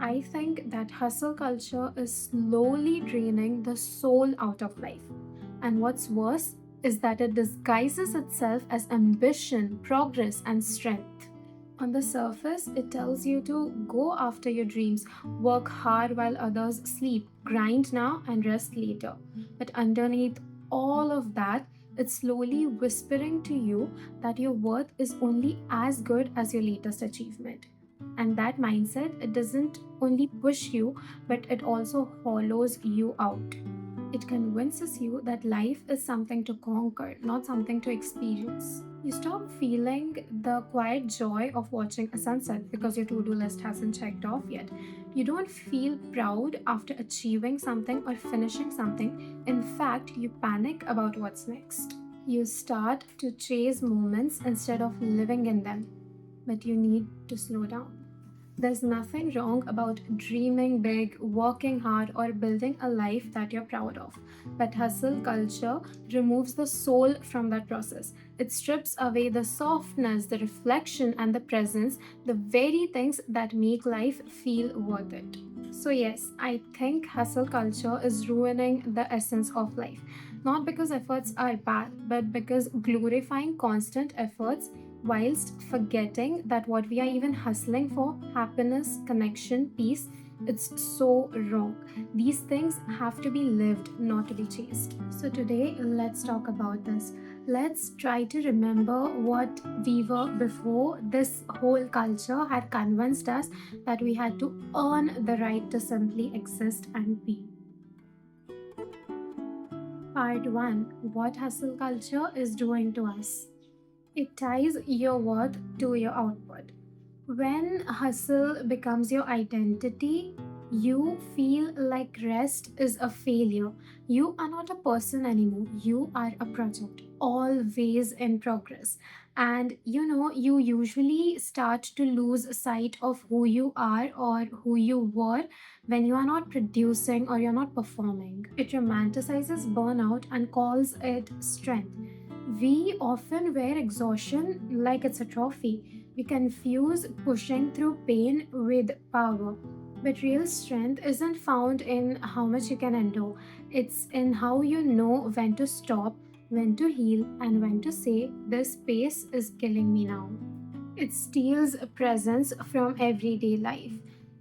I think that hustle culture is slowly draining the soul out of life. And what's worse is that it disguises itself as ambition, progress, and strength. On the surface, it tells you to go after your dreams, work hard while others sleep, grind now and rest later. But underneath all of that, it's slowly whispering to you that your worth is only as good as your latest achievement. And that mindset, it doesn't only push you, but it also hollows you out. It convinces you that life is something to conquer, not something to experience. You stop feeling the quiet joy of watching a sunset because your to do list hasn't checked off yet. You don't feel proud after achieving something or finishing something. In fact, you panic about what's next. You start to chase moments instead of living in them. But you need to slow down. There's nothing wrong about dreaming big, working hard, or building a life that you're proud of. But hustle culture removes the soul from that process. It strips away the softness, the reflection, and the presence, the very things that make life feel worth it. So, yes, I think hustle culture is ruining the essence of life. Not because efforts are bad, but because glorifying constant efforts whilst forgetting that what we are even hustling for, happiness, connection, peace, it's so wrong. These things have to be lived, not to be chased. So, today, let's talk about this. Let's try to remember what we were before this whole culture had convinced us that we had to earn the right to simply exist and be. Part 1: What hustle culture is doing to us. It ties your worth to your output. When hustle becomes your identity, you feel like rest is a failure. You are not a person anymore. You are a project, always in progress. And you usually start to lose sight of who you are or who you were when you are not producing or you're not performing. It romanticizes burnout and calls it strength. We often wear exhaustion like it's a trophy. We confuse pushing through pain with power. But real strength isn't found in how much you can endure, it's in how you know when to stop, when to heal, and when to say, "This pace is killing me now." It steals presence from everyday life.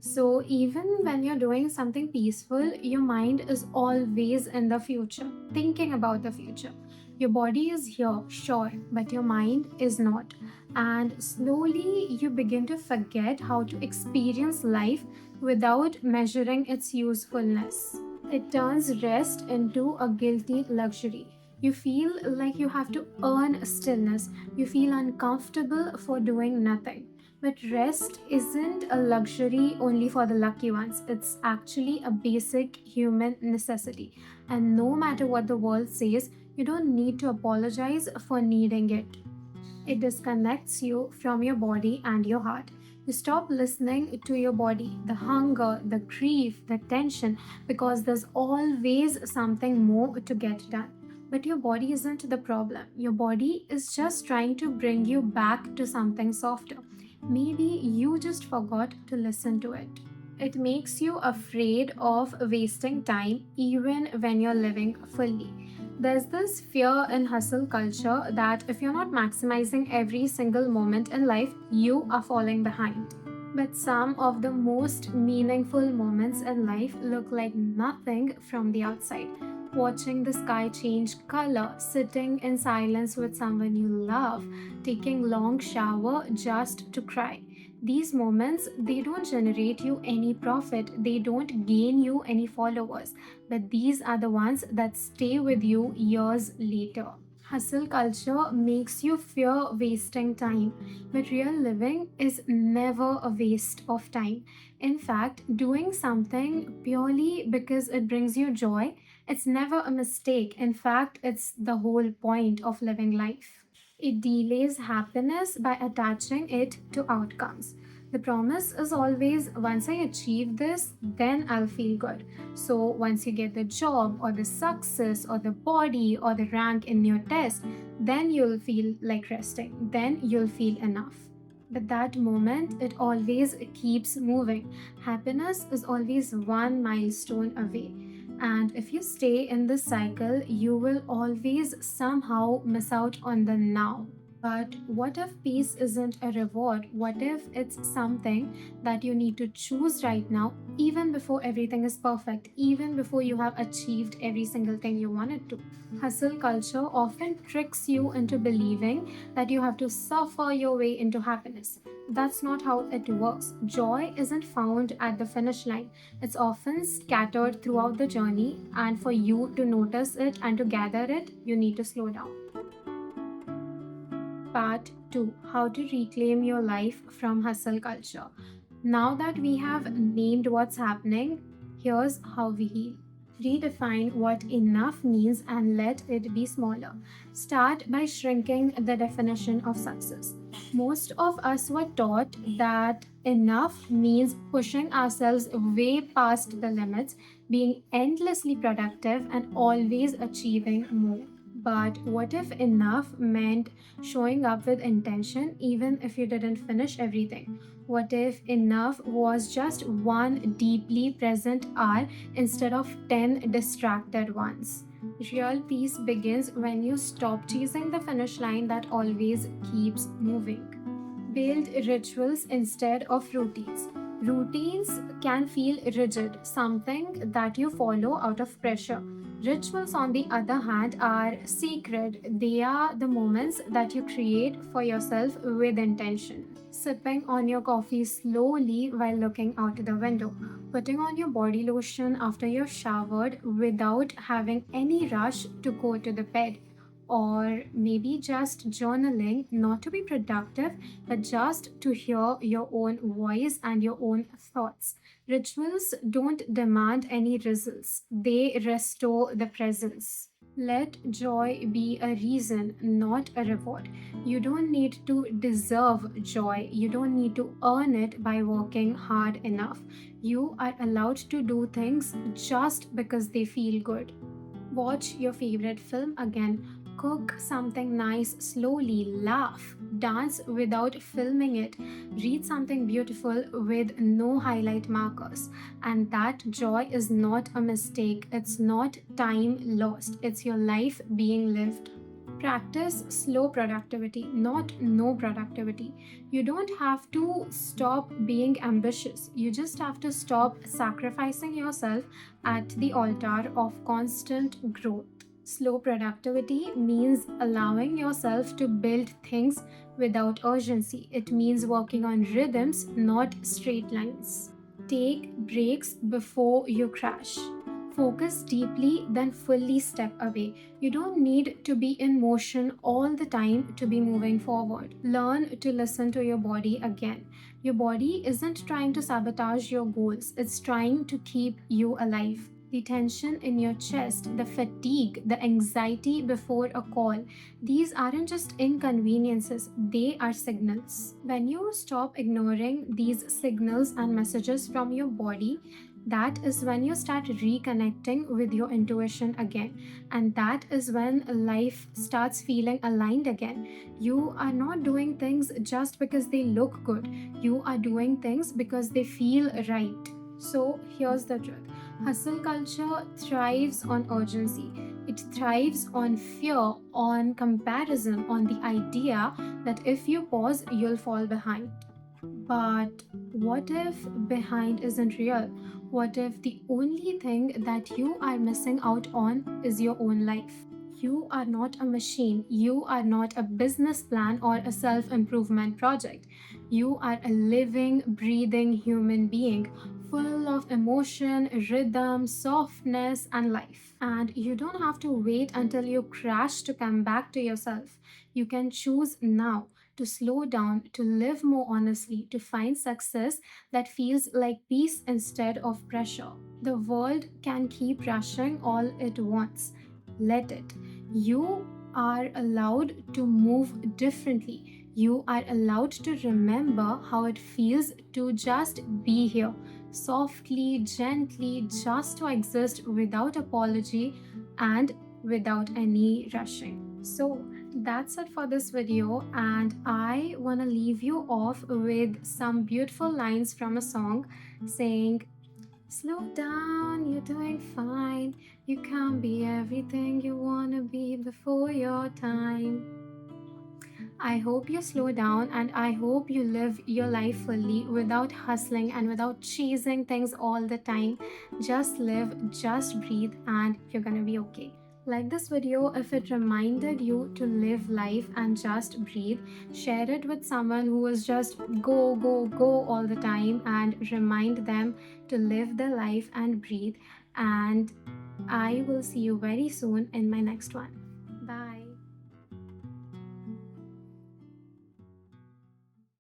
So, even when you're doing something peaceful, your mind is always in the future, thinking about the future. Your body is here, sure, but your mind is not. And slowly, you begin to forget how to experience life without measuring its usefulness. It turns rest into a guilty luxury. You feel like you have to earn stillness. You feel uncomfortable for doing nothing. But rest isn't a luxury only for the lucky ones. It's actually a basic human necessity. And no matter what the world says, you don't need to apologize for needing it. It disconnects you from your body and your heart. You stop listening to your body, the hunger, the grief, the tension, because there's always something more to get done. But your body isn't the problem. Your body is just trying to bring you back to something softer. Maybe you just forgot to listen to it. It makes you afraid of wasting time even when you're living fully. There's this fear in hustle culture that if you're not maximizing every single moment in life, you are falling behind. But some of the most meaningful moments in life look like nothing from the outside. Watching the sky change color, sitting in silence with someone you love, taking long shower just to cry. These moments, they don't generate you any profit, they don't gain you any followers, but these are the ones that stay with you years later. Hustle culture makes you fear wasting time, but real living is never a waste of time. In fact, doing something purely because it brings you joy, it's never a mistake. In fact, it's the whole point of living life. It delays happiness by attaching it to outcomes. The promise is always once I achieve this, then I'll feel good. So once you get the job or the success or the body or the rank in your test, then you'll feel like resting. Then you'll feel enough. But that moment, it always keeps moving. Happiness is always one milestone away. And if you stay in this cycle, you will always somehow miss out on the now. But what if peace isn't a reward? What if it's something that you need to choose right now, even before everything is perfect, even before you have achieved every single thing you wanted to? Hustle culture often tricks you into believing that you have to suffer your way into happiness. That's not how it works. Joy isn't found at the finish line, it's often scattered throughout the journey, and for you to notice it and to gather it, you need to slow down. Part 2: How to Reclaim Your Life from Hustle Culture. Now that we have named what's happening, here's how we heal. Redefine what enough means and let it be smaller. Start by shrinking the definition of success. Most of us were taught that enough means pushing ourselves way past the limits, being endlessly productive, and always achieving more. But what if enough meant showing up with intention even if you didn't finish everything? What if enough was just one deeply present hour instead of 10 distracted ones? Real peace begins when you stop chasing the finish line that always keeps moving. Build rituals instead of routines. Routines can feel rigid, something that you follow out of pressure. Rituals, on the other hand, are sacred. They are the moments that you create for yourself with intention. Sipping on your coffee slowly while looking out the window. Putting on your body lotion after you've showered without having any rush to go to the bed. Or maybe just journaling, not to be productive, but just to hear your own voice and your own thoughts. Rituals don't demand any results, they restore the presence. Let joy be a reason, not a reward. You don't need to deserve joy. You don't need to earn it by working hard enough. You are allowed to do things just because they feel good. Watch your favorite film again. Cook something nice slowly. Laugh. Dance without filming it. Read something beautiful with no highlight markers. And that joy is not a mistake. It's not time lost. It's your life being lived. Practice slow productivity, not no productivity. You don't have to stop being ambitious. You just have to stop sacrificing yourself at the altar of constant growth. Slow productivity means allowing yourself to build things without urgency. It means working on rhythms, not straight lines. Take breaks before you crash. Focus deeply, then fully step away. You don't need to be in motion all the time to be moving forward. Learn to listen to your body again. Your body isn't trying to sabotage your goals, it's trying to keep you alive. The tension in your chest, the fatigue, the anxiety before a call, these aren't just inconveniences, they are signals. When you stop ignoring these signals and messages from your body, that is when you start reconnecting with your intuition again. And that is when life starts feeling aligned again. You are not doing things just because they look good, you are doing things because they feel right. So here's the truth: hustle culture thrives on urgency. It thrives on fear, on comparison, on the idea that if you pause, you'll fall behind. But what if behind isn't real? What if the only thing that you are missing out on is your own life? You are not a machine. You are not a business plan or a self improvement project. You are a living, breathing human being full of emotion, rhythm, softness, and life. And you don't have to wait until you crash to come back to yourself. You can choose now to slow down, to live more honestly, to find success that feels like peace instead of pressure. The world can keep rushing all it wants. Let it. You are allowed to move differently. You are allowed to remember how it feels to just be here, softly, gently, just to exist without apology and without any rushing. So that's it for this video, and I want to leave you off with some beautiful lines from a song saying, slow down, you're doing fine. You can't be everything you want to be before your time. I hope you slow down and I hope you live your life fully without hustling and without chasing things all the time. Just live, just breathe, and you're gonna be okay. Like this video if it reminded you to live life and just breathe. Share it with someone who is just go, go, go all the time and remind them to live their life and breathe. And I will see you very soon in my next one.